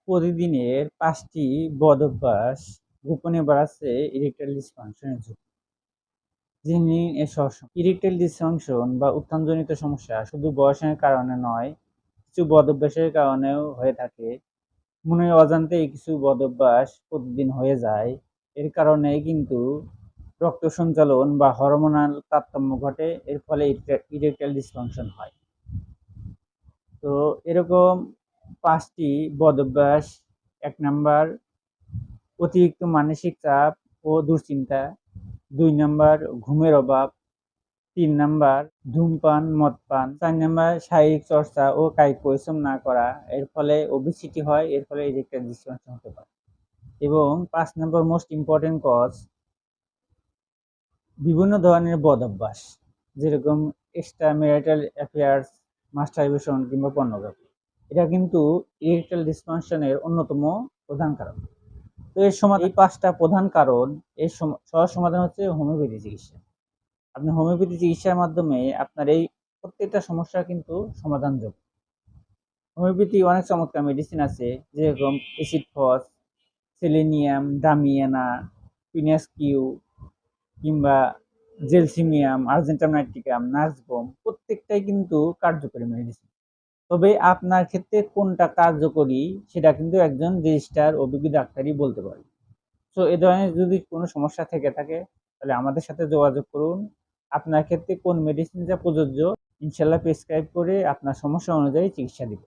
প্রতিদিনের ৫টি বদঅভ্যাস গোপনে বাড়াচ্ছে ইরেকটাইল ডিসফাংশনের ঝুঁকি। জেনে নিন এর ইরেকটাইল ডিসফাংশন বা উত্থানজনিত সমস্যা শুধু বয়সের কারণে নয়, কিছু বদঅভ্যাসের কারণেও হয়ে থাকে। মনে অজান্তেই কিছু বদঅভ্যাস প্রতিদিন হয়ে যায়। এর কারণে কিন্তু রক্ত সঞ্চালন বা হরমোনাল তারতম্য ঘটে। এর ফলে ইরেকটাইল ডিসফাংশন হয়। তো এরকম ৫টি বদঅভ্যাস: ১ নাম্বার অতিরিক্ত মানসিক চাপ ও দুশ্চিন্তা, ২ নাম্বার ঘুমের অভাব, ৩ নাম্বার ধূমপান, মদপান, ৪ নাম্বার শারীরিক চর্চা ও কায়িক পরিশ্রম না করা। এর ফলে ওবেসিটি হয়, এর ফলে ইরেকটাইল ডিসফাংশন হতে পারে। এবং ৫ নাম্বার মোস্ট ইম্পর্টেন্ট কজ বিভিন্ন ধরনের বদঅভ্যাস, যেরকম এক্সট্রা ম্যারিটাল অ্যাফেয়ার্স, মাস্টারবেশন কিংবা পর্নোগ্রাফি। এটা কিন্তু ইরেকটাইল ডিসফাংশনের অন্যতম প্রধান কারণ। তো এই ৫টা প্রধান কারণ, এর সহজ সমাধান হচ্ছে হোমিওপ্যাথি চিকিৎসা। আপনি হোমিওপ্যাথি চিকিৎসার মাধ্যমে আপনার এই প্রত্যেকটা সমস্যার কিন্তু সমাধানযোগ্য। হোমিওপ্যাথি অনেক চমৎকার মেডিসিন আছে, যেরকম অ্যাসিড ফস, সেলেনিয়াম, ডামিয়ানা, পিনাস কিউ কিংবা জেলসিমিয়াম, আর্জেন্টাম নাইট্রিকাম, নাক্সবোম, প্রত্যেকটাই কিন্তু কার্যকরী মেডিসিন। তবে আপনার ক্ষেত্রে কোনটা কার্যকরী সেটা কিন্তু একজন রেজিস্টার অভিজ্ঞ ডাক্তারই বলতে পারে। সো এ ধরনের যদি কোনো সমস্যা থেকে থাকে তাহলে আমাদের সাথে যোগাযোগ করুন। আপনার ক্ষেত্রে কোন মেডিসিনটা প্রযোজ্য, ইনশাআল্লাহ প্রেসক্রাইব করে আপনার সমস্যা অনুযায়ী চিকিৎসা দিব।